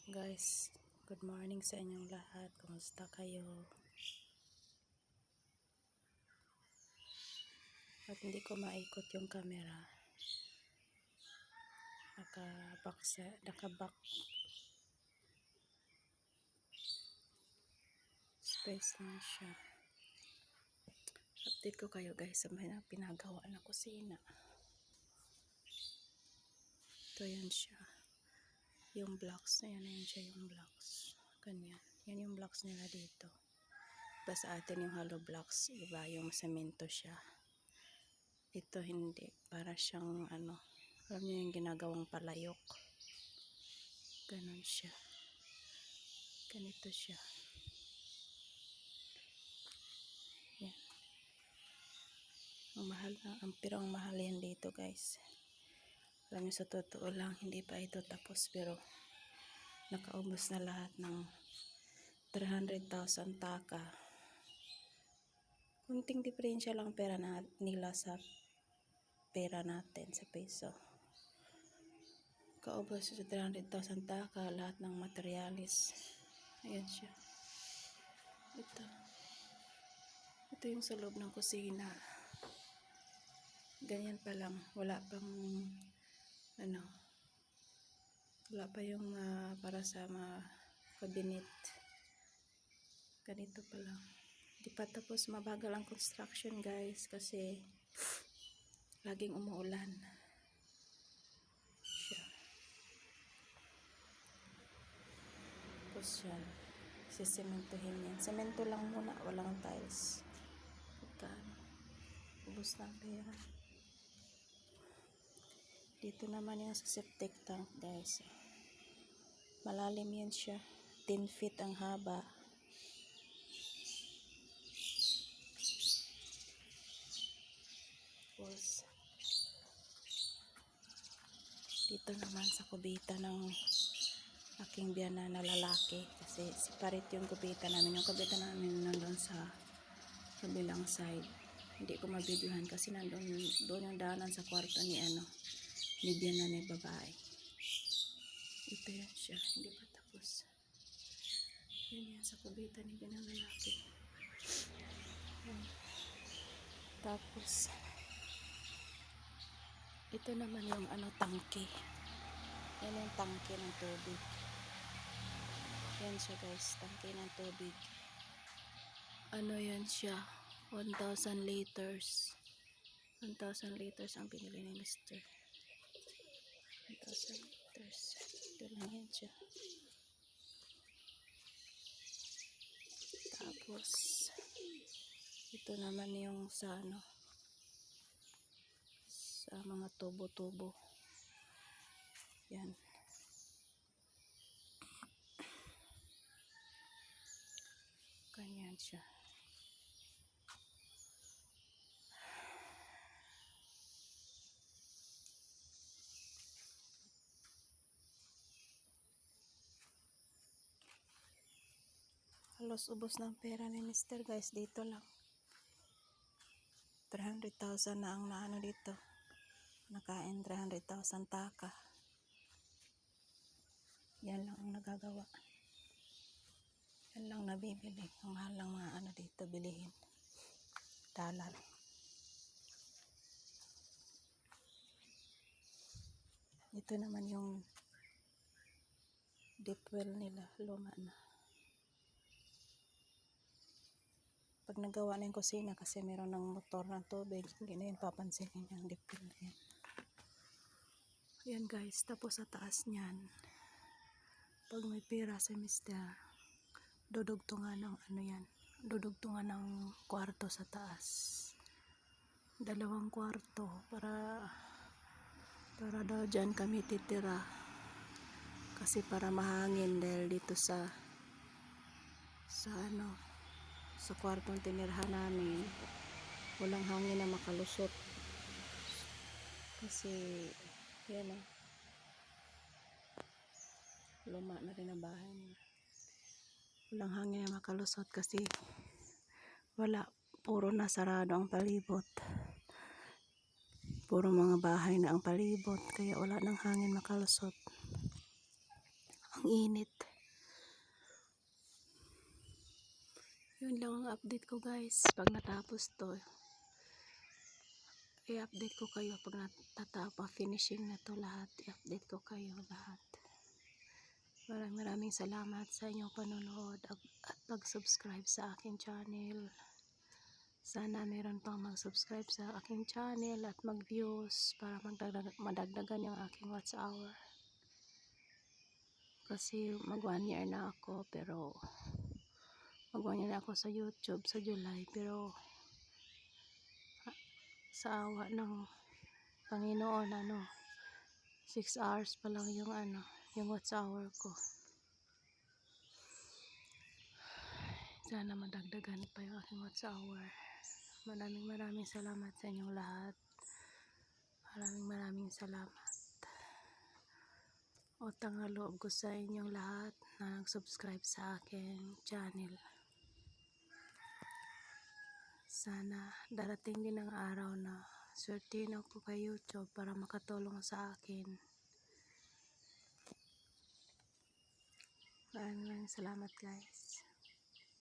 Guys, good morning sa inyong lahat. Kumusta kayo? At hindi ko maikot yung camera. Naka-back space lang siya. Update ko kayo guys sa mga pinagawa na kusina. Ito yan siya. Yung blocks na yan, yan siya yung blocks. Ganyan. Yan yung blocks nila dito. Iba sa atin yung hollow blocks. Iba yung semento siya. Ito hindi. Para siyang alam niyo yung ginagawang palayok. Ganon siya. Ganito siya. Yan. Pero ang mahal yan dito guys. Alam niyo sa totoo lang, hindi pa ito tapos pero nakaubos na lahat ng 300,000 taka. Kunting diferensya lang pera nila sa pera natin sa peso. Kaubos sa 300,000 taka lahat ng materialis. Ayan siya. Ito yung sa loob ng kusina. Ganyan pa lang. Wala pa yung para sa mga cabinet. Ganito pa lang. Di pa tapos, mabagal ang construction guys kasi laging umuulan. Siya. Tapos yan. Sisementohin yan. Semento lang muna. Walang tiles. Pagkaan. Ubus na ang pera. Dito naman yung sa septic tank guys. Malalim yan siya. 10 feet ang haba. Tapos dito naman sa kubita ng aking biyana na lalaki. Kasi separate yung kubita namin. Yung kubita namin nandun sa kabilang side. Hindi ko mabidyohan kasi doon yung daanan sa kwarto ni biyana na babae. Ito yan siya. Hindi pa tapos. Yan sa kubita ni biyana lalaki. Yan. Tapos ito naman yung tangke. Yan yung tangke ng tubig. Yan siya guys, tangke ng tubig. Yan siya, 1,000 liters. 1,000 liters ang pinili ni Mr. 1,000 liters. Ito lang yan siya. Tapos ito naman yung sa mga tubo-tubo. Yan. Ganyan siya. Halos ubos ng pera ni Mr. guys. Dito lang. 300,000 na ang dito. Nakain 300,000 taka. Yan lang ang nagagawa. Yan lang nabibili. Ang mahal ng mga dito bilihin. Dollar. Ito naman yung deep well nila. Luma na. Pag nagawa na yung kusina kasi meron ng motor ng tubig, hindi na yun papansinin yung deep well na yan. Yan guys. Tapos sa taas niyan, pag may pera si Mr. dudugtungan ng dudugtungan ng kwarto sa taas. 2 kwarto para daw dyan kami titira. Kasi para mahangin dahil dito sa kwartong tinirhan namin walang hangin na makalusot. Kasi yan luma na rin ang bahay nila. Walang hangin na makalusot kasi puro na sarado ang palibot. Puro mga bahay na ang palibot kaya wala nang hangin makalusot. Ang init. Yun lang ang update ko guys. Pag natapos to, i-update ko kayo pag natatapos, finishing na to lahat. I-update ko kayo lahat. Maraming salamat sa inyong panonood at pag-subscribe sa aking channel. Sana meron pang mag-subscribe sa aking channel at mag-views para madagdagan yung aking watch hour. Kasi mag 1 year na ako, pero mag 1 year na ako sa YouTube sa July, pero sa awa ng Panginoon 6 hours pa lang yung yung watch hour ko. Sana madagdagan pa yung aking watch hour. Maraming salamat sa inyong lahat. Maraming salamat. Utang na loob ko sa inyong lahat na nag-subscribe sa aking channel. Sana darating din ang araw na swertihin ako kay YouTube para makatulong sa akin. Maraming salamat guys.